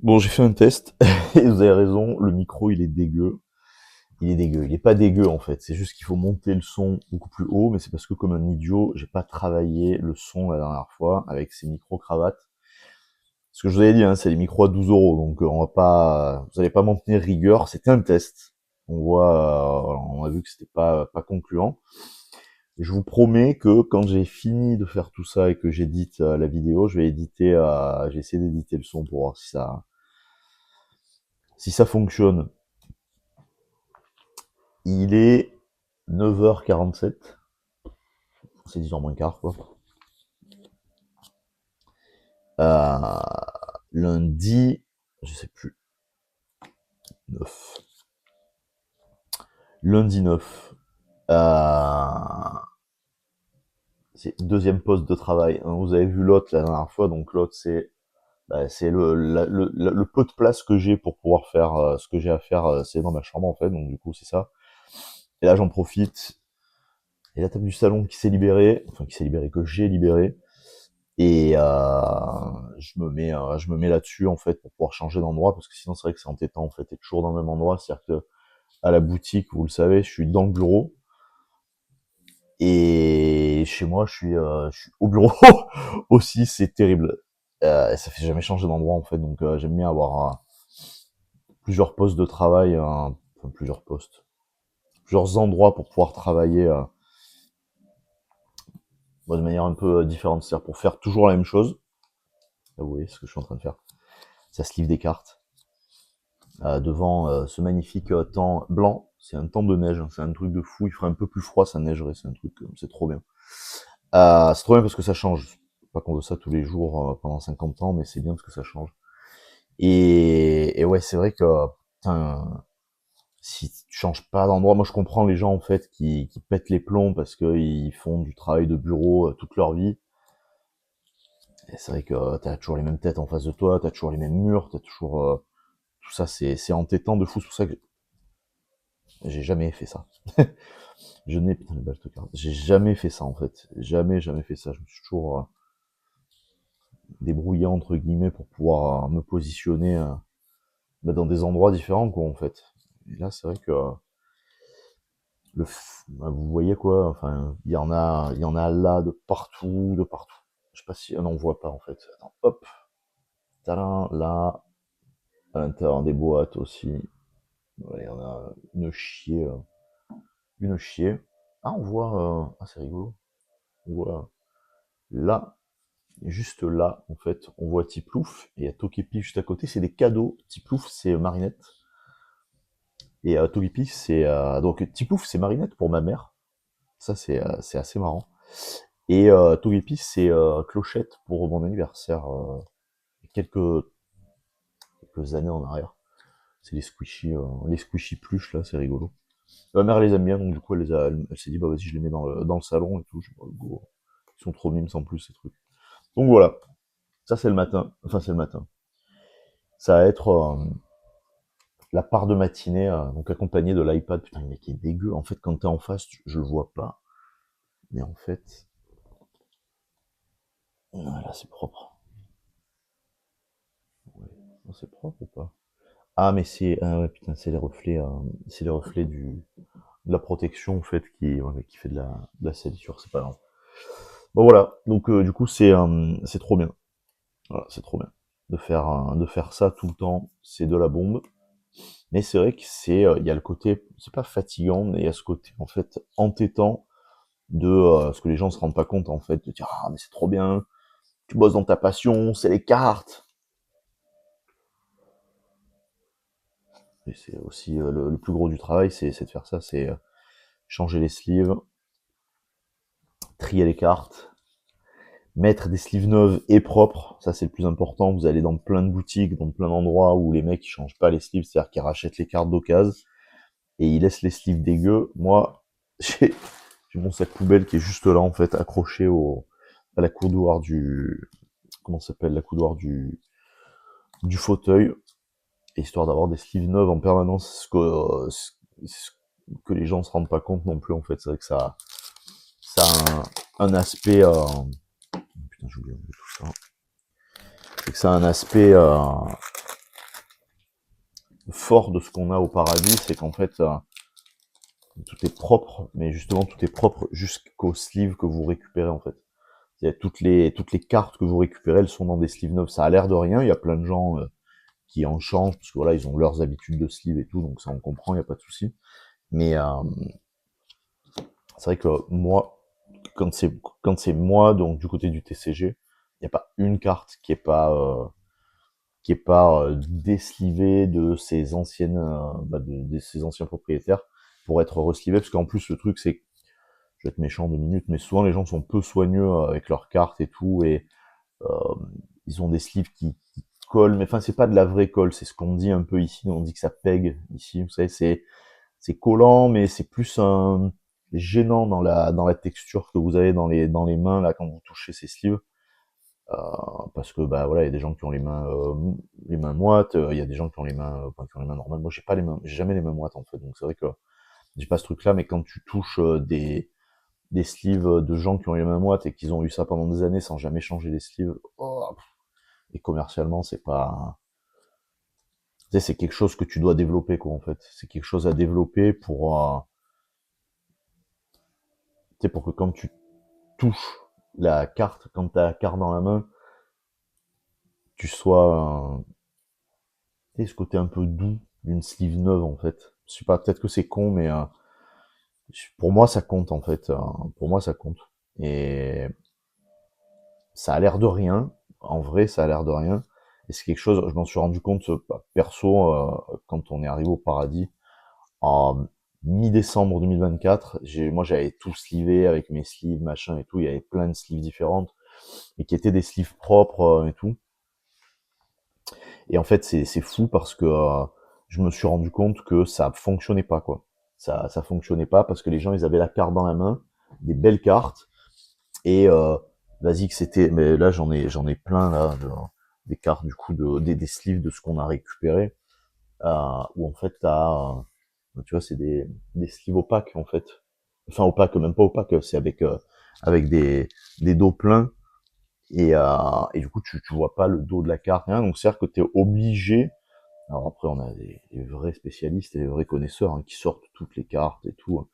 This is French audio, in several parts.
Bon, j'ai fait un test, et vous avez raison, le micro, il est dégueu. Il est dégueu. Il est pas dégueu, en fait. C'est juste qu'il faut monter le son beaucoup plus haut, mais c'est parce que, comme un idiot, j'ai pas travaillé le son la dernière fois avec ces micro-cravates. Ce que je vous avais dit, hein, c'est les micros à 12 euros, donc on va pas, vous allez pas m'en tenir rigueur. C'était un test. On a vu que c'était pas concluant. Je vous promets que quand j'ai fini de faire tout ça et que j'édite la vidéo, j'ai essayé d'éditer le son pour voir si ça fonctionne. Il est 9h47. C'est 10h moins quart, quoi. Euh, lundi, je sais plus, 9. Lundi 9. Euh, c'est deuxième poste de travail. Vous avez vu l'autre la dernière fois, donc l'autre c'est le peu de place que j'ai pour pouvoir faire ce que j'ai à faire, c'est dans ma chambre en fait, donc du coup c'est ça. Et là j'en profite. Et la table du salon qui s'est libérée, enfin qui s'est libérée, que j'ai libérée. Et je me mets là-dessus en fait pour pouvoir changer d'endroit parce que sinon c'est vrai que c'est entêtant en fait, t'es toujours dans le même endroit, c'est-à-dire que à la boutique, vous le savez, je suis dans le bureau et chez moi je suis au bureau aussi, c'est terrible. Ça fait jamais changer d'endroit en fait, donc j'aime bien avoir plusieurs postes de travail, enfin plusieurs endroits pour pouvoir travailler de manière un peu différente, c'est-à-dire pour faire toujours la même chose. Là, vous voyez ce que je suis en train de faire. Ça se livre des cartes. Devant ce magnifique temps blanc. C'est un temps de neige, hein, c'est un truc de fou. Il ferait un peu plus froid, ça neigerait, c'est un truc, c'est trop bien. C'est trop bien parce que ça change. Pas qu'on veut ça tous les jours pendant 50 ans, mais c'est bien parce que ça change. Et ouais, c'est vrai que putain, si tu changes pas d'endroit, moi je comprends les gens en fait qui pètent les plombs parce qu'ils font du travail de bureau toute leur vie. Et c'est vrai que t'as toujours les mêmes têtes en face de toi, t'as toujours les mêmes murs, t'as toujours tout ça, c'est entêtant de fou. C'est pour ça que j'ai jamais fait ça. Je n'ai, putain, les balles de cartes. J'ai jamais fait ça, en fait. Jamais fait ça. Je me suis toujours débrouillé, entre guillemets, pour pouvoir me positionner dans des endroits différents, quoi, en fait. Et là, c'est vrai que vous voyez, quoi. Enfin, il y en a là, de partout, de partout. Je sais pas si, on voit pas, en fait. Attends, hop. Talin, là, à l'intérieur des boîtes aussi. Ouais, il y en a une chier, une chier. Ah, on voit, ah, c'est rigolo. On voit là, juste là, en fait, on voit Tiplouf et il y a Togepi juste à côté. C'est des cadeaux. Tiplouf, c'est Marinette. Et Togepi, c'est... donc Tiplouf, c'est Marinette pour ma mère. Ça, c'est assez marrant. Et Togepi, c'est Clochette pour mon anniversaire. Quelques, quelques années en arrière. C'est les squishy pluches, là, c'est rigolo. Ma mère les aime bien, donc du coup, elle s'est dit, bah vas-y, je les mets dans le salon et tout. Je dis, bah, go. Ils sont trop mimes en plus, ces trucs. Donc voilà, ça c'est le matin. Enfin, c'est le matin. Ça va être la part de matinée, donc accompagné de l'iPad. Putain, le mec est dégueu. En fait, quand t'es en face, je le vois pas. Mais en fait, là c'est propre. Ouais. Non, c'est propre ou pas? Ah, mais ah ouais, putain, c'est les reflets de la protection en fait qui fait de la salissure. C'est pas grave. Bon voilà. Donc du coup, c'est trop bien. Voilà, c'est trop bien de faire ça tout le temps. C'est de la bombe. Mais c'est vrai que il y a le côté, c'est pas fatigant, mais il y a ce côté en fait entêtant de ce que les gens se rendent pas compte en fait, de dire ah mais c'est trop bien, tu bosses dans ta passion, c'est les cartes. Et c'est aussi le plus gros du travail, c'est de faire ça, c'est changer les sleeves, trier les cartes, mettre des sleeves neuves et propres, ça c'est le plus important. Vous allez dans plein de boutiques, dans plein d'endroits où les mecs ils changent pas les sleeves, c'est-à-dire qu'ils rachètent les cartes d'occasion et ils laissent les sleeves dégueux. Moi, j'ai mon sac poubelle qui est juste là en fait, accroché à la coudoir comment ça s'appelle, la coudoir du fauteuil, histoire d'avoir des sleeves neuves en permanence, ce que les gens se rendent pas compte non plus en fait. C'est vrai que ça a un aspect putain j'ai oublié tout ça. C'est que ça a un aspect fort de ce qu'on a au paradis, c'est qu'en fait, tout est propre, mais justement, tout est propre jusqu'aux sleeves que vous récupérez, en fait. Toutes les cartes que vous récupérez, elles sont dans des sleeves neufs. Ça a l'air de rien, il y a plein de gens qui en changent, parce que voilà, ils ont leurs habitudes de sleeve et tout, donc ça on comprend, il n'y a pas de souci. Mais c'est vrai que moi, quand c'est moi, donc du côté du TCG, il n'y a pas une carte qui est pas déslivée de ses anciennes de ses anciens propriétaires pour être reslivée, parce qu'en plus le truc c'est, je vais être méchant 2 minutes, mais souvent les gens sont peu soigneux avec leurs cartes et tout, et euh, ils ont des sleeves qui collent, mais enfin c'est pas de la vraie colle, c'est ce qu'on dit un peu ici, on dit que ça pègue ici, vous savez, c'est collant, mais c'est plus un gênant dans la texture que vous avez dans les mains là quand vous touchez ces sleeves. Parce que bah voilà, il y a des gens qui ont les mains moites, il y a des gens qui ont les mains normales. Moi j'ai jamais les mains moites en fait, donc c'est vrai que j'ai pas ce truc là, mais quand tu touches des sleeves de gens qui ont les mains moites et qu'ils ont eu ça pendant des années sans jamais changer les sleeves, oh, et commercialement c'est pas, tu sais, c'est quelque chose que tu dois développer quoi en fait. C'est quelque chose à développer pour que quand tu touches la carte, quand t'as la carte dans la main, tu sois ce côté un peu doux d'une sleeve neuve en fait. Je sais pas, peut-être que c'est con, mais pour moi ça compte en fait. Pour moi ça compte. Et ça a l'air de rien. En vrai, ça a l'air de rien. Et c'est quelque chose, je m'en suis rendu compte perso quand on est arrivé au paradis en mi-décembre 2024. Moi j'avais tout slivé avec mes sleeves machin et tout. Il y avait plein de sleeves différentes et qui étaient des sleeves propres et tout. Et en fait, c'est fou parce que je me suis rendu compte que ça fonctionnait pas, quoi. Ça fonctionnait pas parce que les gens, ils avaient la carte dans la main, des belles cartes, et vas-y que c'était. Mais là, j'en ai plein là, des cartes du coup des sleeves de ce qu'on a récupéré, où en fait tu vois, c'est des sleeves opaques en fait. Enfin opaques, même pas opaques, c'est avec des dos pleins. Et du coup, tu vois pas le dos de la carte, rien. Donc, c'est-à-dire que tu es obligé. Alors après, on a des vrais spécialistes et des vrais connaisseurs qui sortent toutes les cartes et tout.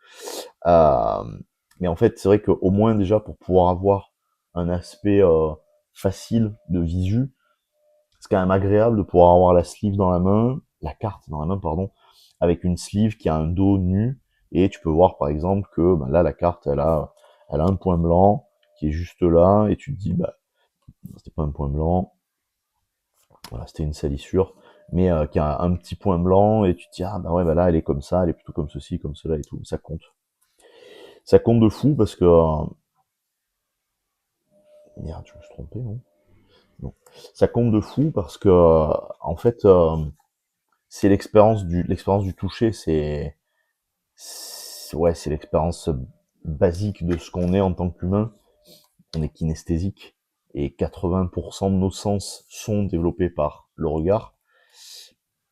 Mais en fait, c'est vrai qu'au moins déjà pour pouvoir avoir un aspect facile de visu, c'est quand même agréable de pouvoir avoir la sleeve dans la main, la carte dans la main, pardon, avec une sleeve qui a un dos nu. Et tu peux voir par exemple que là, la carte, elle a un point blanc qui est juste là, et tu te dis, bah, c'était pas un point blanc, voilà, c'était une salissure, mais qui a un petit point blanc, et tu te dis, ah bah ouais, bah là, elle est comme ça, elle est plutôt comme ceci, comme cela et tout. Ça compte. Ça compte de fou parce que. Merde, je me suis trompé, non? Non. Ça compte de fou parce que, en fait, c'est l'expérience du toucher, ouais, c'est l'expérience basique de ce qu'on est en tant qu'humain. On est kinesthésique et 80% de nos sens sont développés par le regard.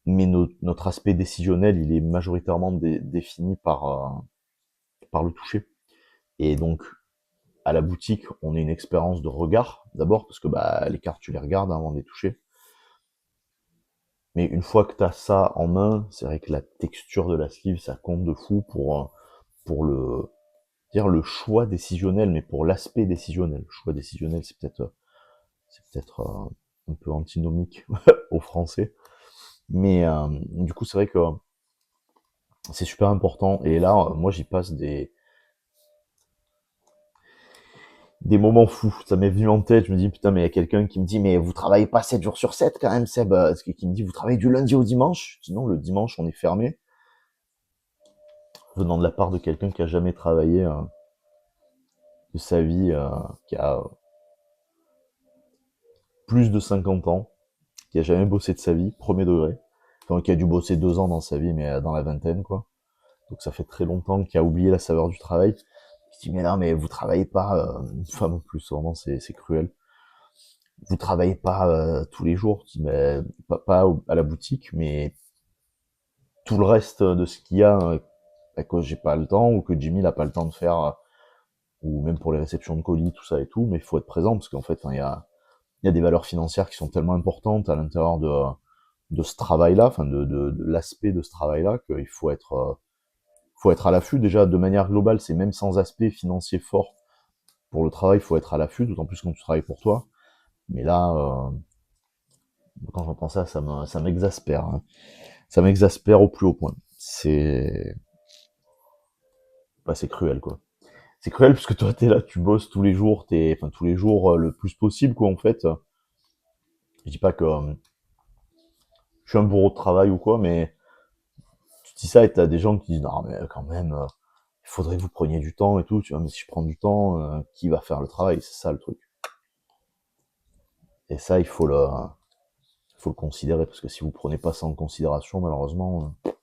Mais notre aspect décisionnel, il est majoritairement défini par le toucher. Et donc, à la boutique, on a une expérience de regard, d'abord, parce que bah, les cartes, tu les regardes avant de les toucher. Mais une fois que tu as ça en main, c'est vrai que la texture de la sleeve, ça compte de fou pour le choix décisionnel, mais pour l'aspect décisionnel. Le choix décisionnel, c'est peut-être un peu antinomique au français. Mais du coup, c'est vrai que c'est super important. Et là, moi, j'y passe des moments fous. Ça m'est venu en tête. Je me dis, putain, mais il y a quelqu'un qui me dit, mais vous travaillez pas 7 jours sur 7 quand même, Seb. Qui me dit, vous travaillez du lundi au dimanche? Je dis, non, le dimanche, on est fermé. Venant de la part de quelqu'un qui a jamais travaillé de sa vie, qui a plus de 50 ans, qui a jamais bossé de sa vie, premier degré. Enfin, qui a dû bosser 2 ans dans sa vie, mais dans la vingtaine, quoi. Donc ça fait très longtemps qu'il a oublié la saveur du travail. Je dis, mais non, mais vous travaillez pas, une femme en plus, vraiment, c'est cruel. Vous travaillez pas tous les jours, je dis, mais pas à la boutique, mais tout le reste de ce qu'il y a, que j'ai pas le temps, ou que Jimmy n'a pas le temps de faire, ou même pour les réceptions de colis, tout ça et tout, mais il faut être présent, parce qu'en fait, il y a des valeurs financières qui sont tellement importantes à l'intérieur de ce travail-là, enfin de l'aspect de ce travail-là, qu'il faut être à l'affût. Déjà, de manière globale, c'est même sans aspect financier fort. Pour le travail, il faut être à l'affût, d'autant plus quand tu travailles pour toi. Mais là, quand j'entends ça, ça m'exaspère. Hein. Ça m'exaspère au plus haut point. C'est cruel, quoi. C'est cruel parce que toi, t'es là, tu bosses tous les jours, enfin tous les jours le plus possible, quoi, en fait. Je dis pas que je suis un bourreau de travail ou quoi, mais tu dis ça et t'as des gens qui disent non, mais quand même, il faudrait que vous preniez du temps et tout. Tu vois, mais si je prends du temps, qui va faire le travail? C'est ça le truc. Et ça, faut le considérer parce que si vous prenez pas ça en considération, malheureusement, vous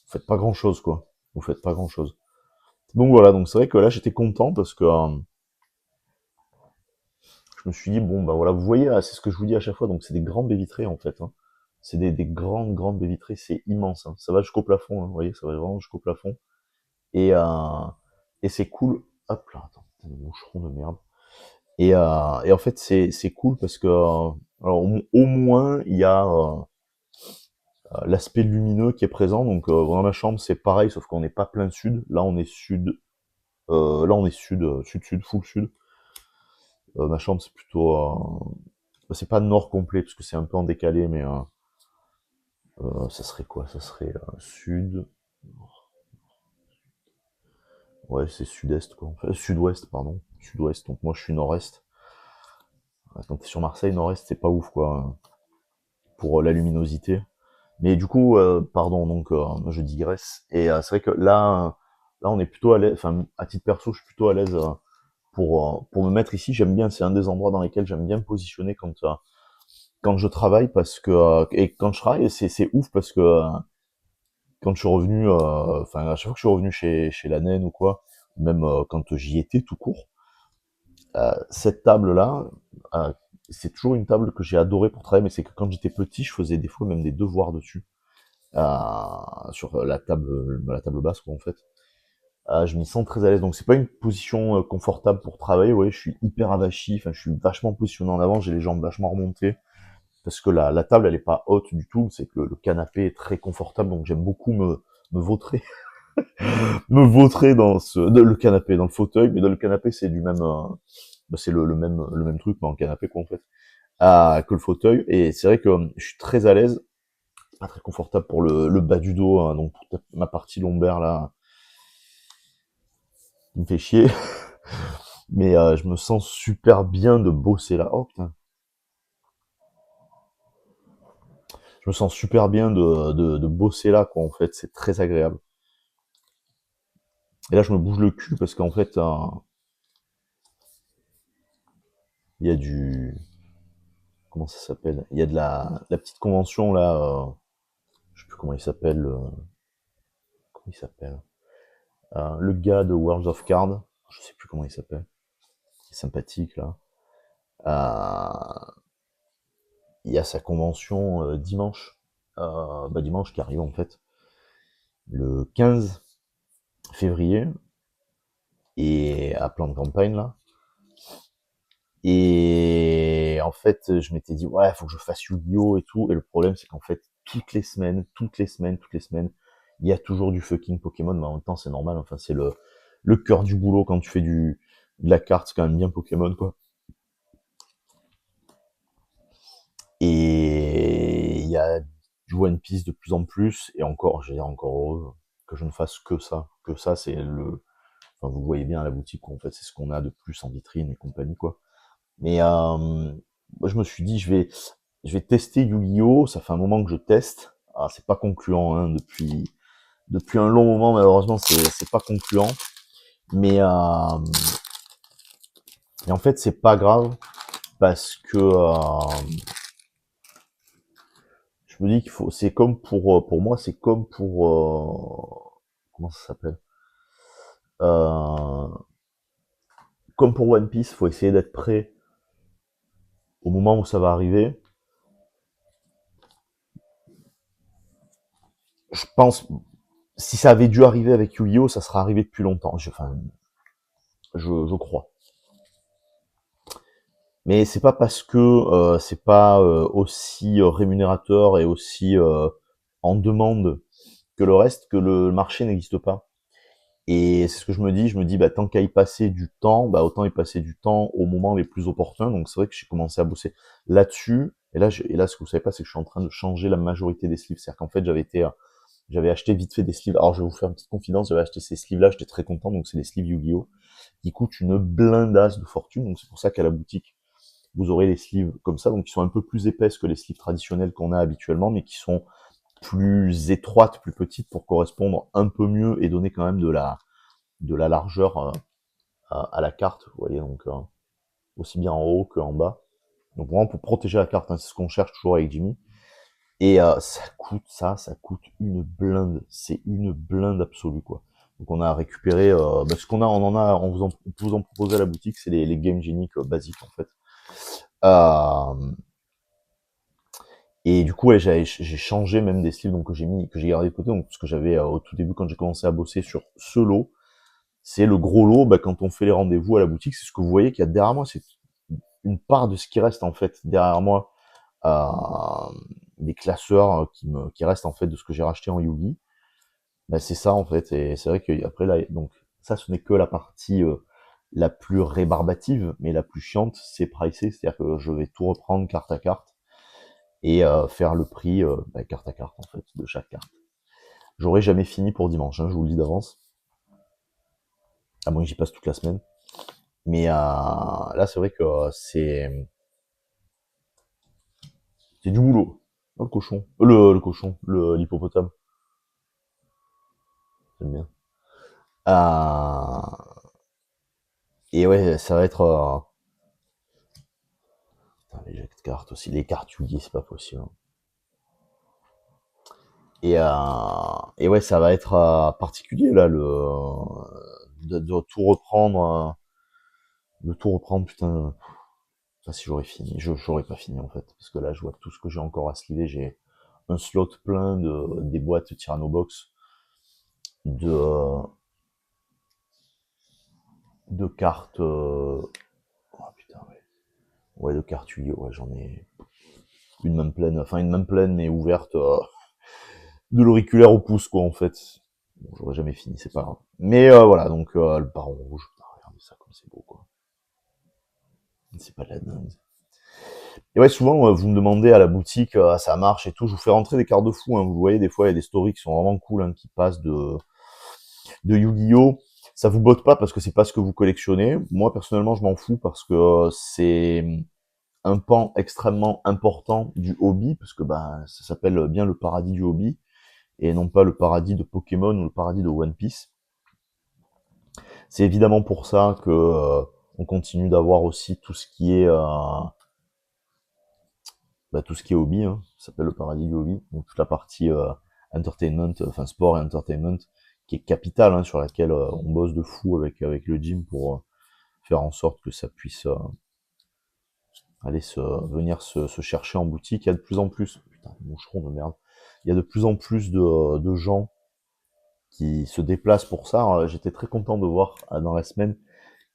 faites pas grand chose, quoi. Vous faites pas grand chose. Donc voilà, donc c'est vrai que là j'étais content parce que je me suis dit bon bah voilà, vous voyez, c'est ce que je vous dis à chaque fois, donc c'est des grandes baies vitrées en fait. Hein. C'est des grandes baies vitrées, c'est immense. Hein. Ça va jusqu'au plafond, hein, vous voyez, ça va vraiment jusqu'au plafond. Et c'est cool. Hop là, attends, putain, le moucheron de merde. Et en fait c'est cool parce que alors au moins il y a l'aspect lumineux qui est présent. Donc dans ma chambre c'est pareil, sauf qu'on n'est pas plein sud. Là on est sud. Là on est sud, sud, full sud. Ma chambre c'est plutôt, c'est pas nord complet parce que c'est un peu en décalé, mais ça serait quoi? Ça serait sud. Ouais, c'est sud-est quoi. Enfin, sud-ouest pardon. Sud-ouest. Donc moi je suis nord-est. Quand t'es sur Marseille, nord-est c'est pas ouf quoi pour la luminosité. Mais du coup, pardon, donc je digresse. Et c'est vrai que là, on est plutôt à l'aise. Enfin, à titre perso, je suis plutôt à l'aise pour me mettre ici. J'aime bien. C'est un des endroits dans lesquels j'aime bien me positionner quand je travaille parce que et quand je travaille, c'est ouf parce que quand je suis revenu, enfin à chaque fois que je suis revenu chez la naine ou quoi, même quand j'y étais tout court, cette table là. C'est toujours une table que j'ai adorée pour travailler, mais c'est que quand j'étais petit, je faisais des fois même des devoirs dessus sur la table basse quoi en fait. Je m'y sens très à l'aise, donc c'est pas une position confortable pour travailler. Ouais, je suis hyper avachi, enfin je suis vachement positionné en avant, j'ai les jambes vachement remontées parce que la table elle est pas haute du tout, c'est que le canapé est très confortable, donc j'aime beaucoup me vautrer, me vautrer le canapé, dans le fauteuil, mais dans le canapé c'est du même, c'est le même truc, mais en canapé quoi en fait, que le fauteuil. Et c'est vrai que je suis très à l'aise, pas très confortable pour le bas du dos, hein, donc pour ma partie lombaire là, qui me fait chier. Mais je me sens super bien de bosser là. Oh putain. Je me sens super bien de bosser là, quoi, en fait. C'est très agréable. Et là, je me bouge le cul parce qu'en fait, il y a du... Comment ça s'appelle? Il y a de la petite convention, là. Je sais plus comment il s'appelle. Comment il s'appelle? Le gars de World of Cards. Je sais plus comment il s'appelle. Il est sympathique, là. Il y a sa convention dimanche. Dimanche qui arrive, en fait. Le 15 février. Et à plan de campagne, là. Et en fait, je m'étais dit, ouais, faut que je fasse Yu-Gi-Oh! Et tout. Et le problème, c'est qu'en fait, toutes les semaines, il y a toujours du fucking Pokémon, mais en même temps, c'est normal. Enfin, c'est le cœur du boulot quand tu fais de la carte, c'est quand même bien Pokémon, quoi. Et il y a du One Piece de plus en plus, et encore, j'ai encore heureux que je ne fasse que ça. Que ça, c'est enfin, vous voyez bien à la boutique, quoi, en fait, c'est ce qu'on a de plus en vitrine et compagnie, quoi. Mais moi, je me suis dit, je vais tester Yu-Gi-Oh! Ça fait un moment que je teste. Ah, c'est pas concluant, hein, depuis un long moment, malheureusement, c'est pas concluant. Mais, mais en fait, c'est pas grave parce que je me dis qu'il faut, c'est comme pour moi, c'est comme pour, comment ça s'appelle? Euh, Comme pour One Piece, faut essayer d'être prêt au moment où ça va arriver. Je pense, si ça avait dû arriver avec Yu-Gi-Oh, ça serait arrivé depuis longtemps. Enfin, je crois. Mais c'est pas parce que c'est pas aussi rémunérateur et aussi en demande que le reste que le marché n'existe pas. Et c'est ce que je me dis, bah, tant qu'à y passer du temps, bah, autant y passer du temps au moment les plus opportuns. Donc c'est vrai que j'ai commencé à bosser là-dessus. Et là, ce que vous savez pas, c'est que je suis en train de changer la majorité des sleeves. C'est-à-dire qu'en fait, j'avais acheté vite fait des sleeves. Alors je vais vous faire une petite confidence, j'avais acheté ces sleeves-là, j'étais très content. Donc c'est des sleeves Yu-Gi-Oh! Qui coûtent une blindasse de fortune. Donc c'est pour ça qu'à la boutique, vous aurez les sleeves comme ça, donc qui sont un peu plus épaisses que les sleeves traditionnelles qu'on a habituellement, mais qui sont plus étroites, plus petites pour correspondre un peu mieux et donner quand même de la largeur à la carte, vous voyez, donc aussi bien en haut qu'en bas. Donc vraiment pour protéger la carte, hein, c'est ce qu'on cherche toujours avec Jimmy. Et ça coûte une blinde, c'est une blinde absolue quoi. Donc on a récupéré, ce qu'on a, on peut vous en proposer à la boutique, c'est les Game Genie basiques en fait. Euh, Et du coup, ouais, j'ai changé même des sleeves donc que j'ai gardé de côté, donc parce que j'avais au tout début quand j'ai commencé à bosser sur ce lot, c'est le gros lot. Bah, quand on fait les rendez-vous à la boutique, c'est ce que vous voyez qu'il y a derrière moi, c'est une part de ce qui reste en fait derrière moi, euh, des classeurs qui restent en fait de ce que j'ai racheté en Yugi. Bah, c'est ça en fait, et c'est vrai que après là, donc ça, ce n'est que la partie la plus rébarbative, mais la plus chiante, c'est pricé, c'est-à-dire que je vais tout reprendre carte à carte et faire le prix carte à carte en fait de chaque carte. J'aurais jamais fini pour dimanche, hein, je vous le dis d'avance, à moins que j'y passe toute la semaine. Mais là c'est vrai que c'est du boulot. Oh, le cochon, le cochon, l'hippopotame, j'aime bien. Euh, et ouais, ça va être putain, les jeux de cartes aussi, les cartes Yugi, c'est pas possible, hein. Et ouais, ça va être particulier là, de tout reprendre, putain. Ça, si j'aurais fini, j'aurais pas fini en fait, parce que là, je vois tout ce que j'ai encore à sliver. J'ai un slot plein des boîtes Tyrannobox, de de cartes, oh putain, ouais, ouais, de cartes Yu-Gi-Oh! Ouais, j'en ai une main pleine, enfin une main pleine mais ouverte, de l'auriculaire au pouce quoi en fait. Bon, j'aurais jamais fini, c'est pas grave. Mais voilà, donc le baron rouge, putain, regardez ça comme c'est beau quoi. C'est pas de la dingue. Et ouais, souvent, vous me demandez à la boutique, ça marche et tout. Je vous fais rentrer des cartes de fou, hein. Vous voyez, des fois, il y a des stories qui sont vraiment cool, hein, qui passent de Yu-Gi-Oh! Ça vous botte pas parce que c'est pas ce que vous collectionnez. Moi, personnellement, je m'en fous parce que c'est un pan extrêmement important du hobby, parce que bah, ça s'appelle bien le paradis du hobby, et non pas le paradis de Pokémon ou le paradis de One Piece. C'est évidemment pour ça que on continue d'avoir aussi tout ce qui est tout ce qui est hobby, hein, ça s'appelle le paradis du hobby, donc toute la partie entertainment, enfin sport et entertainment, qui est capitale, hein, sur laquelle on bosse de fou avec le gym pour faire en sorte que ça puisse aller venir se chercher en boutique. Il y a de plus en plus, putain, moucheron de merde, il y a de plus en plus de gens qui se déplacent pour ça. J'étais très content de voir dans la semaine,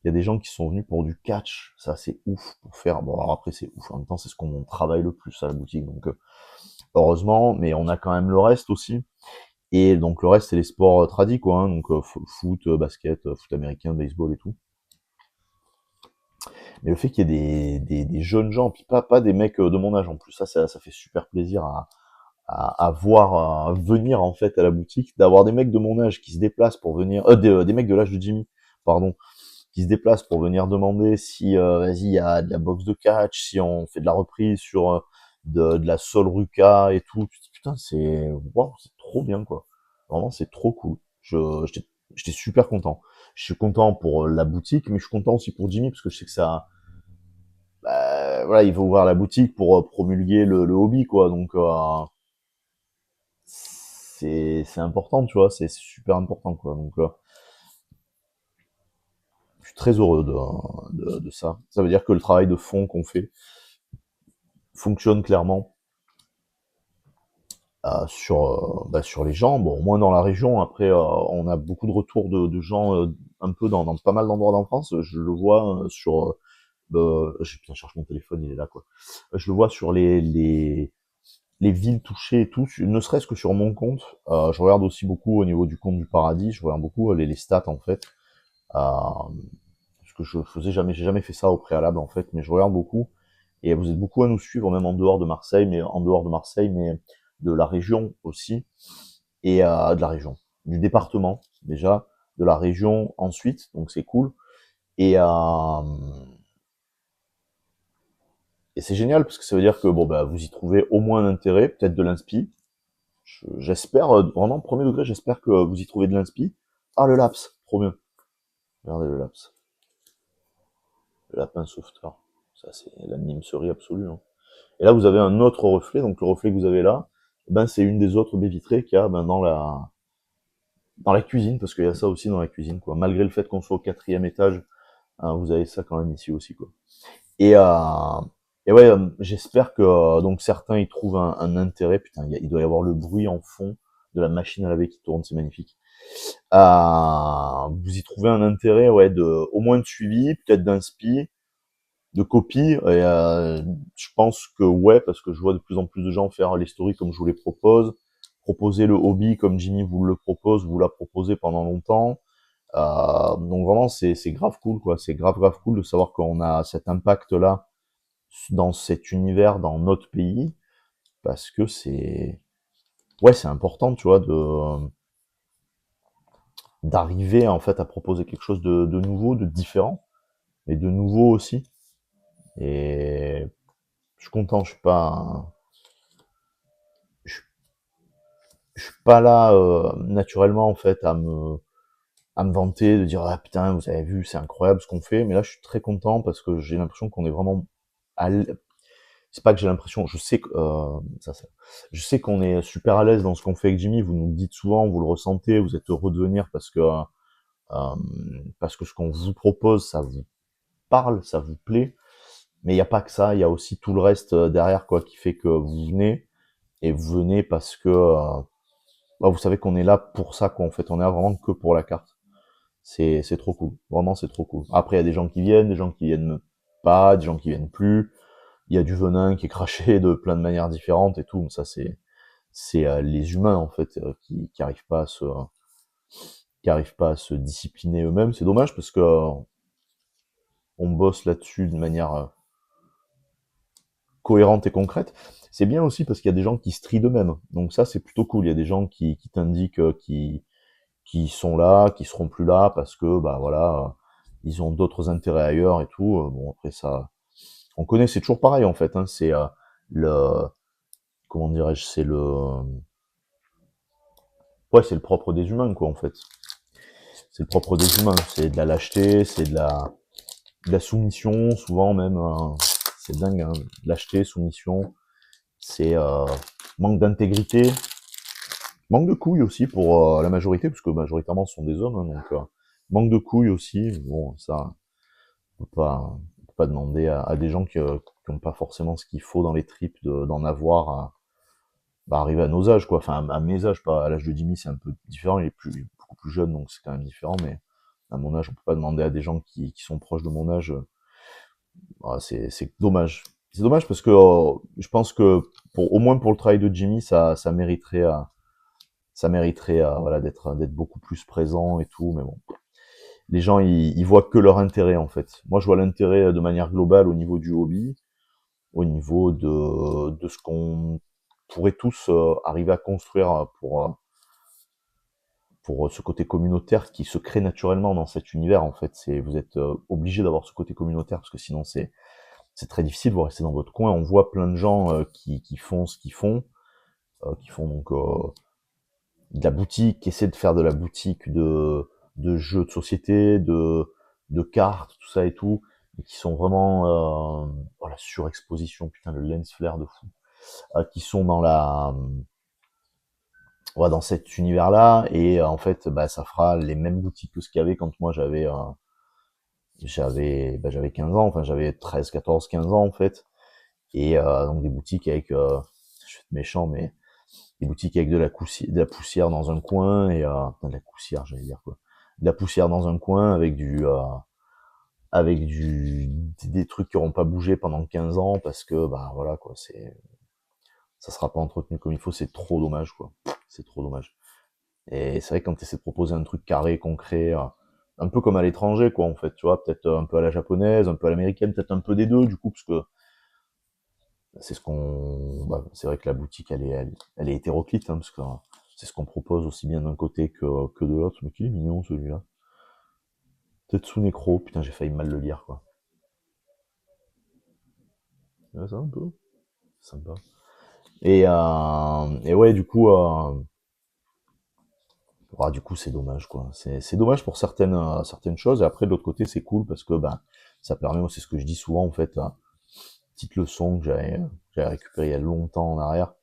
il y a des gens qui sont venus pour du catch, ça c'est ouf pour faire. Bon alors après c'est ouf, en même temps c'est ce qu'on travaille le plus à la boutique, donc heureusement, mais on a quand même le reste aussi. Et donc le reste c'est les sports tradis quoi, hein, donc foot, basket, foot américain, baseball et tout. Mais le fait qu'il y ait des jeunes gens, puis pas des mecs de mon âge en plus, ça fait super plaisir à voir venir en fait à la boutique, d'avoir des mecs de mon âge qui se déplacent pour venir, des mecs de l'âge de Jimmy, pardon, qui se déplacent pour venir demander si vas-y il y a de la boxe de catch, si on fait de la reprise sur de la Sol Ruka et tout. Putain, c'est waouh, c'est trop bien quoi. Vraiment, c'est trop cool. J'étais super content. Je suis content pour la boutique, mais je suis content aussi pour Jimmy parce que je sais que ça, bah, voilà, il veut ouvrir la boutique pour promulguer le hobby quoi. Donc c'est important, tu vois, c'est super important quoi. Donc je suis très heureux de ça. Ça veut dire que le travail de fond qu'on fait fonctionne clairement sur les gens. Bon, moins dans la région. Après, on a beaucoup de retours de gens un peu dans pas mal d'endroits en France. Je le vois sur je cherche mon téléphone, il est là, quoi. Je le vois sur les villes touchées et tout, ne serait-ce que sur mon compte. Je regarde aussi beaucoup au niveau du compte du paradis, je regarde beaucoup les stats, en fait. Ce que je faisais jamais, j'ai jamais fait ça au préalable, en fait, mais je regarde beaucoup. Et vous êtes beaucoup à nous suivre, même en dehors de Marseille, mais de la région aussi, et de la région, du département déjà, de la région ensuite, donc c'est cool. Et, et c'est génial parce que ça veut dire que bon bah vous y trouvez au moins un intérêt, peut-être de l'inspi. J'espère vraiment premier degré, j'espère que vous y trouvez de l'inspi. Ah le laps, trop bien. Regardez le laps, le lapin sauveteur. Ça c'est la mimeserie absolue. Hein. Et là vous avez un autre reflet, donc le reflet que vous avez là, ben c'est une des autres baies vitrées qu'il y a ben, dans la cuisine, parce qu'il y a ça aussi dans la cuisine, quoi. Malgré le fait qu'on soit au 4e étage, hein, vous avez ça quand même ici aussi, quoi. Et, euh, et ouais, j'espère que donc certains y trouvent un intérêt. Putain, il doit y avoir le bruit en fond de la machine à laver qui tourne, c'est magnifique. Vous y trouvez un intérêt, ouais, au moins de suivi, peut-être d'inspi, de copie. Et, je pense que ouais, parce que je vois de plus en plus de gens faire les stories comme je vous les propose, proposer le hobby comme Jimmy vous le propose, vous l'a proposé pendant longtemps. Donc vraiment, c'est grave cool, quoi. C'est grave cool de savoir qu'on a cet impact-là dans cet univers, dans notre pays, parce que ouais, c'est important, tu vois, d'arriver en fait à proposer quelque chose de nouveau, de différent, et de nouveau aussi. Et je suis content, je, je suis pas là naturellement en fait à me vanter, de dire ah putain vous avez vu c'est incroyable ce qu'on fait, mais là je suis très content parce que j'ai l'impression qu'on est vraiment à c'est pas que j'ai l'impression, je sais que je sais qu'on est super à l'aise dans ce qu'on fait avec Jimmy. Vous nous le dites souvent, vous le ressentez, vous êtes heureux de venir parce que ce qu'on vous propose, ça vous parle, ça vous plaît. Mais il n'y a pas que ça, il y a aussi tout le reste derrière quoi qui fait que vous venez et vous venez parce que bah, vous savez qu'on est là pour ça quoi. En fait, on est là vraiment que pour la carte. C'est trop cool, vraiment c'est trop cool. Après il y a des gens qui viennent, des gens qui viennent pas, des gens qui viennent plus. Il y a du venin qui est craché de plein de manières différentes et tout. Ça c'est les humains en fait qui arrivent pas à se discipliner eux-mêmes. C'est dommage parce que on bosse là-dessus de manière cohérente et concrète. C'est bien aussi parce qu'il y a des gens qui se trient d'eux-mêmes. Donc ça c'est plutôt cool. Il y a des gens qui t'indiquent qui sont là, qui seront plus là parce que bah voilà ils ont d'autres intérêts ailleurs et tout. Bon après ça on connaît, c'est toujours pareil en fait. Hein, c'est le comment dirais-je, ouais, c'est le propre des humains, quoi, en fait. C'est le propre des humains. C'est de la lâcheté, c'est de la soumission, souvent même. C'est dingue, hein. Lâcheté, soumission. C'est manque d'intégrité, manque de couilles aussi pour la majorité, parce que majoritairement ce sont des hommes, hein, donc manque de couilles aussi. Bon, ça, on peut pas demander à des gens qui ont pas forcément ce qu'il faut dans les tripes d'en avoir bah, arriver à nos âges, quoi. Enfin, à mes âges, pas à l'âge de Jimmy, c'est un peu différent. Il est beaucoup plus jeune, donc c'est quand même différent. Mais à mon âge, on peut pas demander à des gens qui sont proches de mon âge. Ah, c'est dommage. C'est dommage parce que je pense que au moins pour le travail de Jimmy, ça mériterait voilà d'être beaucoup plus présent et tout. Mais bon, les gens ils voient que leur intérêt en fait. Moi, je vois l'intérêt de manière globale au niveau du hobby, au niveau de ce qu'on pourrait tous arriver à construire pour ce côté communautaire qui se crée naturellement dans cet univers en fait. Vous êtes obligé d'avoir ce côté communautaire parce que sinon c'est très difficile. Vous restez dans votre coin. On voit plein de gens qui font ce qu'ils font donc de la boutique, qui essaient de faire de la boutique de jeux de société, de cartes, tout ça et tout, et qui sont vraiment oh, la surexposition, putain le lens flare de fou, qui sont dans ouais, dans cet univers-là, et en fait, bah, ça fera les mêmes boutiques que ce qu'il y avait quand moi j'avais 15 ans, enfin j'avais 13, 14, 15 ans en fait, et donc des boutiques avec, je vais être méchant, mais des boutiques avec de la poussière dans un coin, et de la poussière, j'allais dire quoi, de la poussière dans un coin avec avec des trucs qui auront pas bougé pendant 15 ans parce que, bah, voilà, quoi, ça sera pas entretenu comme il faut, c'est trop dommage, quoi. C'est trop dommage. Et c'est vrai que quand tu essaies de proposer un truc carré, concret, un peu comme à l'étranger, quoi, en fait, tu vois, peut-être un peu à la japonaise, un peu à l'américaine, peut-être un peu des deux, du coup, parce que c'est ce qu'on, bah, c'est vrai que la boutique, elle est hétéroclite, hein, parce que c'est ce qu'on propose aussi bien d'un côté que de l'autre. Mais qu'il est mignon, celui-là. Tetsu Necro, putain, j'ai failli mal le lire, quoi. Ouais, ça, un peu. Sympa. Et ouais, du coup, c'est dommage, quoi. C'est dommage pour certaines choses, et après, de l'autre côté, c'est cool, parce que, bah, ça permet, moi, c'est ce que je dis souvent, en fait, petite leçon que j'avais récupérée il y a longtemps en arrière.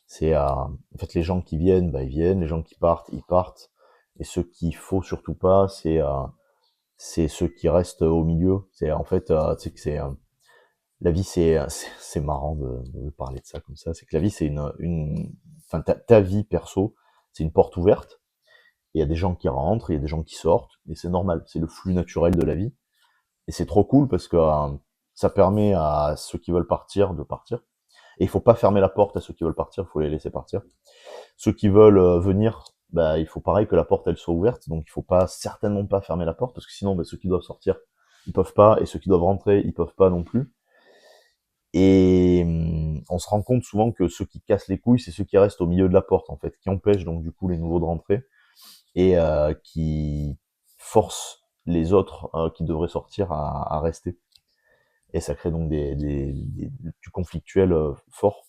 C'est, en fait, les gens qui viennent, bah, ils viennent, les gens qui partent, ils partent. Et ce qu'il faut surtout pas, c'est ceux qui restent au milieu. C'est, en fait, tu sais que la vie, c'est marrant de parler de ça comme ça. C'est que la vie, c'est enfin, ta vie perso, c'est une porte ouverte. Il y a des gens qui rentrent, il y a des gens qui sortent, et c'est normal. C'est le flux naturel de la vie. Et c'est trop cool parce que ça permet à ceux qui veulent partir de partir. Et il faut pas fermer la porte à ceux qui veulent partir, il faut les laisser partir. Ceux qui veulent venir, bah, il faut pareil que la porte elle soit ouverte, donc il faut pas certainement pas fermer la porte parce que sinon, bah, ceux qui doivent sortir, ils peuvent pas, et ceux qui doivent rentrer, ils peuvent pas non plus. Et on se rend compte souvent que ceux qui cassent les couilles, c'est ceux qui restent au milieu de la porte en fait, qui empêchent donc du coup les nouveaux de rentrer et qui forcent les autres qui devraient sortir à rester. Et ça crée donc du conflictuel fort.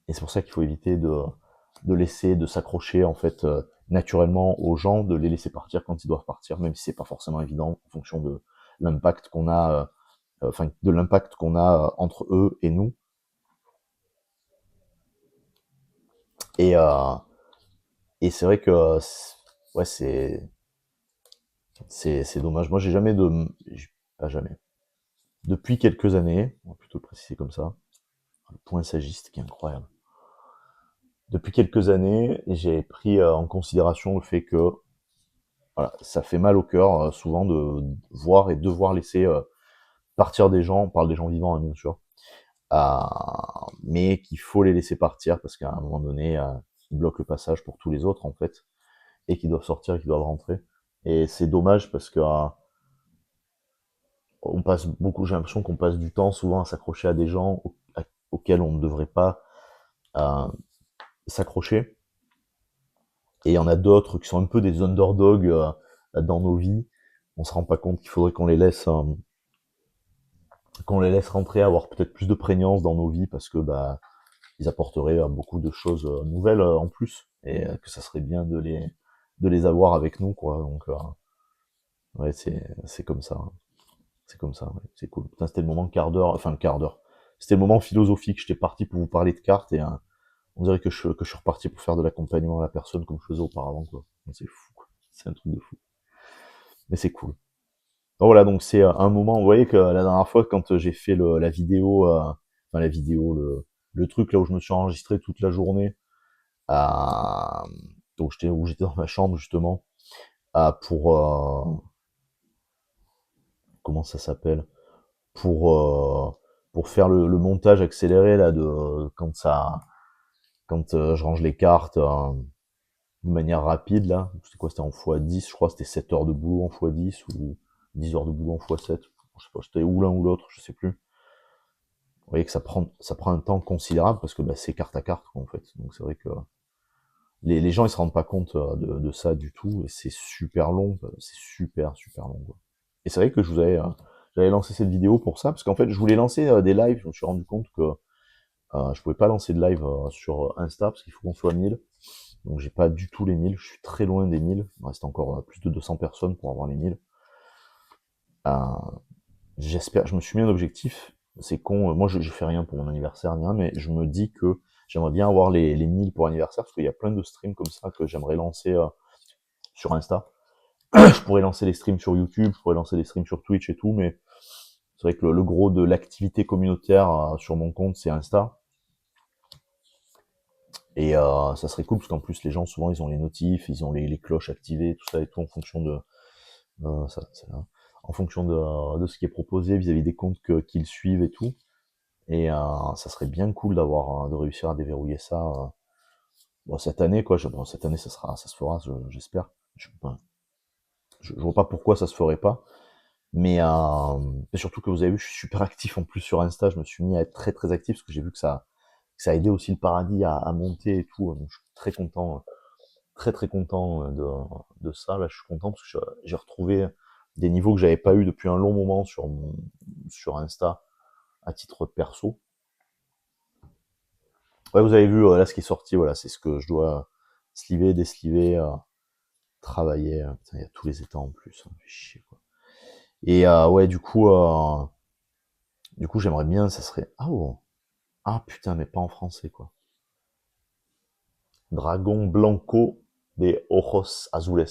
Et c'est pour ça qu'il faut éviter de s'accrocher en fait naturellement aux gens, de les laisser partir quand ils doivent partir, même si c'est pas forcément évident en fonction de l'impact qu'on a, enfin de l'impact qu'on a entre eux et nous. Et et c'est vrai que ouais c'est dommage. Moi pas jamais. Depuis quelques années, on va plutôt le préciser comme ça, le point sagiste qui est incroyable. Depuis quelques années, j'ai pris en considération le fait que voilà, ça fait mal au cœur souvent de voir et devoir laisser partir des gens. On parle des gens vivants, hein, bien sûr, mais qu'il faut les laisser partir parce qu'à un moment donné, ils bloquent le passage pour tous les autres en fait, et qu'ils doivent sortir et qu'ils doivent rentrer. Et c'est dommage parce que on passe beaucoup, j'ai l'impression qu'on passe du temps souvent à s'accrocher à des gens auxquels on ne devrait pas euh, s'accrocher. Et il y en a d'autres qui sont un peu des underdogs dans nos vies. On se rend pas compte qu'il faudrait qu'on les laisse rentrer, avoir peut-être plus de prégnance dans nos vies parce que bah ils apporteraient beaucoup de choses nouvelles en plus et que ça serait bien de les avoir avec nous quoi. Donc ouais c'est comme ça, hein. C'est comme ça, ouais. C'est cool. Putain, c'était le moment quart d'heure, enfin le quart d'heure. C'était le moment philosophique. J'étais parti pour vous parler de cartes et on dirait que je suis reparti pour faire de l'accompagnement à la personne comme je faisais auparavant quoi. C'est fou, quoi. C'est un truc de fou. Mais c'est cool. Donc voilà, donc c'est un moment, vous voyez que la dernière fois quand j'ai fait la vidéo, enfin la vidéo, le truc là où je me suis enregistré toute la journée, euh, donc où j'étais dans ma chambre justement, pour comment ça s'appelle, pour euh, pour faire le montage accéléré là de quand je range les cartes de manière rapide là, c'était quoi, c'était en x10, je crois, c'était 7 heures de boulot en x10 ou 10 heures de boulot en x7, je sais pas, c'était ou l'un ou l'autre, je sais plus. Vous voyez que ça prend un temps considérable parce que bah, c'est carte à carte quoi, en fait. Donc c'est vrai que les gens ils se rendent pas compte de ça du tout et c'est super long, c'est super long quoi. Et c'est vrai que j'avais lancé cette vidéo pour ça parce qu'en fait je voulais lancer des lives, je me suis rendu compte que je pouvais pas lancer de live sur Insta parce qu'il faut qu'on soit 1000. Donc j'ai pas du tout les 1000, je suis très loin des 1000. Il me reste encore plus de 200 personnes pour avoir les 1000. Euh, J'espère, je me suis mis un objectif, c'est con, moi je fais rien pour mon anniversaire, ni rien, mais je me dis que j'aimerais bien avoir les 1000 pour anniversaire, parce qu'il y a plein de streams comme ça que j'aimerais lancer sur Insta. Je pourrais lancer les streams sur YouTube, je pourrais lancer des streams sur Twitch et tout, mais c'est vrai que le gros de l'activité communautaire sur mon compte, c'est Insta. Et ça serait cool, parce qu'en plus les gens, souvent, ils ont les notifs, ils ont les cloches activées, tout ça et tout, en fonction de... ça, en fonction de ce qui est proposé vis-à-vis des comptes qu'ils suivent et tout. Et ça serait bien cool de réussir à déverrouiller ça. Bon, cette année, quoi. Bon, cette année, ça se fera, j'espère. Ben, je vois pas pourquoi ça se ferait pas. Mais surtout que vous avez vu, je suis super actif en plus sur Insta. Je me suis mis à être très très actif parce que j'ai vu que ça a aidé aussi le paradis à monter et tout. Donc je suis très content, très très content de ça. Là, je suis content parce que j'ai retrouvé des niveaux que j'avais pas eu depuis un long moment sur Insta à titre perso. Ouais, vous avez vu là ce qui est sorti. Voilà, c'est ce que je dois sliver, désliver, travailler. Putain, il y a tous les états en plus. Hein, fait chier, quoi. Et ouais, du coup, j'aimerais bien, ça serait. Ah, oh. Ah putain, mais pas en français, quoi. Dragon Blanco de Ojos Azules.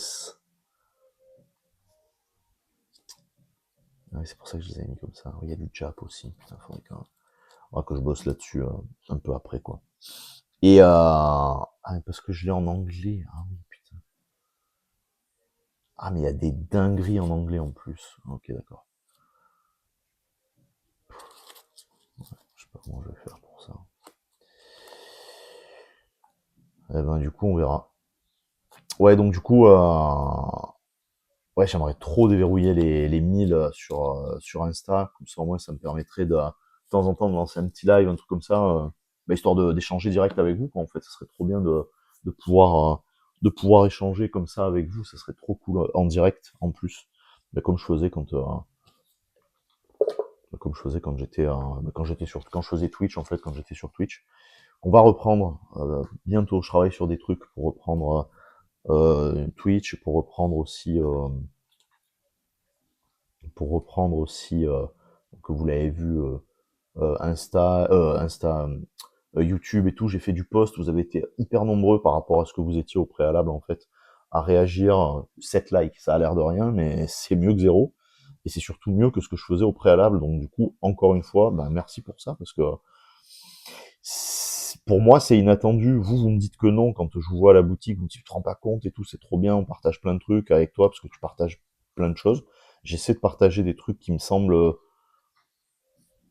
Ah oui, c'est pour ça que je les ai mis comme ça. Il y a du Jap aussi. Putain, faudrait que je bosse là-dessus un peu après, quoi. Et ah, parce que je l'ai en anglais. Ah oui, putain. Ah, mais il y a des dingueries en anglais en plus. Ok, d'accord. Je sais pas comment je vais faire pour ça. Eh ben, du coup, on verra. Ouais, donc du coup, ouais, j'aimerais trop déverrouiller les 1000 sur Insta. Comme ça, au moins, ça me permettrait de temps en temps de lancer un petit live, un truc comme ça, bah, histoire d'échanger direct avec vous, quoi. En fait, ça serait trop bien de pouvoir échanger comme ça avec vous. Ça serait trop cool en direct, en plus. Bah, comme je faisais quand je faisais Twitch, en fait, quand j'étais sur Twitch. On va reprendre bientôt. Je travaille sur des trucs pour reprendre Twitch, pour reprendre aussi que vous l'avez vu YouTube et tout. J'ai fait du post. Vous avez été hyper nombreux par rapport à ce que vous étiez au préalable en fait à réagir. 7 likes, ça a l'air de rien, mais c'est mieux que zéro. Et c'est surtout mieux que ce que je faisais au préalable. Donc du coup, encore une fois, ben, merci pour ça parce que pour moi, c'est inattendu. Vous me dites que non quand je vous vois à la boutique, vous me dites, tu te rends pas compte et tout, c'est trop bien, on partage plein de trucs avec toi parce que tu partages plein de choses. J'essaie de partager des trucs qui me semblent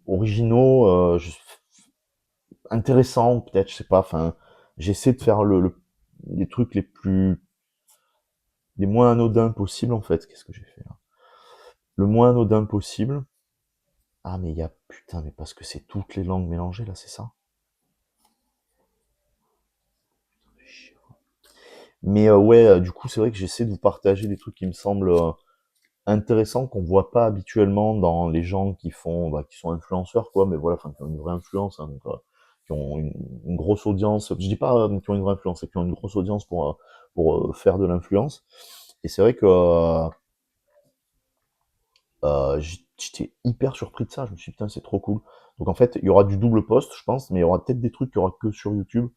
originaux, intéressants, peut-être, je sais pas, enfin, j'essaie de faire les trucs les moins anodins possibles, en fait. Qu'est-ce que j'ai fait là? Le moins anodin possible. Ah, mais il y a, putain, mais parce que c'est toutes les langues mélangées, là, c'est ça? Mais ouais, du coup, c'est vrai que j'essaie de vous partager des trucs qui me semblent intéressants, qu'on voit pas habituellement dans les gens qui font, bah, qui sont influenceurs, quoi, mais voilà, enfin, qui ont une vraie influence, hein, donc, qui ont une grosse audience. Je dis pas qui ont une vraie influence, c'est qui ont une grosse audience pour faire de l'influence. Et c'est vrai que j'étais hyper surpris de ça. Je me suis dit, putain, c'est trop cool. Donc en fait, il y aura du double post, je pense, mais il y aura peut-être des trucs qu'il y aura que sur YouTube.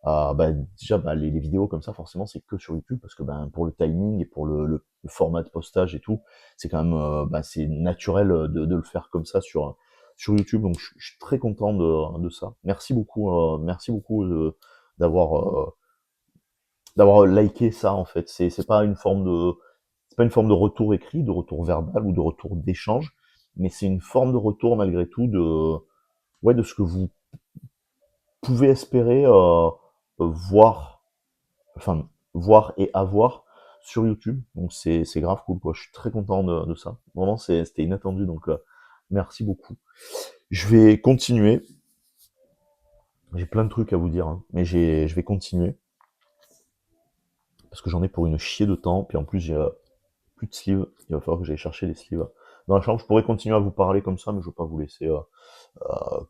Bah, déjà, bah, les vidéos comme ça, forcément, c'est que sur YouTube, parce que ben, pour le timing et pour le format de postage et tout, c'est quand même bah, c'est naturel de le faire comme ça sur YouTube. Donc, je suis très content de ça. Merci beaucoup d'avoir d'avoir liké ça, en fait. C'est pas une forme c'est pas une forme de retour écrit, de retour verbal ou de retour d'échange, mais c'est une forme de retour malgré tout ouais, de ce que vous pouvez espérer voir enfin, voir et avoir sur YouTube. Donc c'est grave cool, quoi. Je suis très content de ça. Vraiment, c'était inattendu, donc merci beaucoup. Je vais continuer. J'ai plein de trucs à vous dire, hein, mais je vais continuer. Parce que j'en ai pour une chier de temps. Puis en plus, j'ai plus de sleeves. Il va falloir que j'aille chercher les sleeves dans la chambre. Je pourrais continuer à vous parler comme ça, mais je ne veux pas vous laisser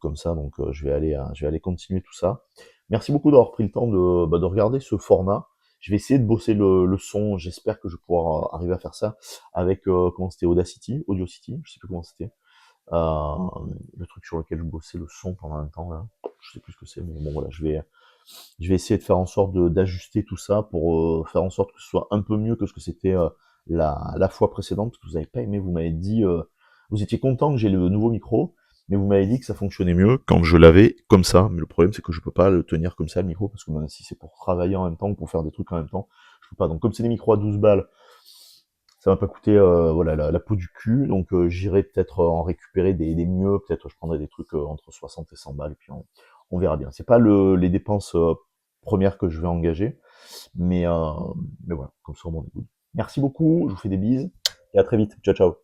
comme ça. Donc je vais aller continuer tout ça. Merci beaucoup d'avoir pris le temps de regarder ce format. Je vais essayer de bosser le son. J'espère que je vais pouvoir arriver à faire ça avec comment c'était Audacity, je sais plus comment c'était. Le truc sur lequel je bossais le son pendant un temps là. Je sais plus ce que c'est, mais bon voilà, je vais essayer de faire en sorte d'ajuster tout ça pour faire en sorte que ce soit un peu mieux que ce que c'était la fois précédente, parce que vous n'avez pas aimé, vous m'avez dit, vous étiez content que j'ai le nouveau micro, mais vous m'avez dit que ça fonctionnait mieux quand je l'avais comme ça. Mais le problème, c'est que je peux pas le tenir comme ça, le micro, parce que si c'est pour travailler en même temps ou pour faire des trucs en même temps, je peux pas. Donc comme c'est des micros à 12 balles, ça m'a pas coûté voilà la peau du cul, donc j'irai peut-être en récupérer des mieux, peut-être je prendrai des trucs entre 60 et 100 balles, et puis on verra bien. C'est pas les dépenses premières que je vais engager, mais, euh, mais voilà, comme ça au moins. Merci beaucoup, je vous fais des bises, et à très vite. Ciao, ciao.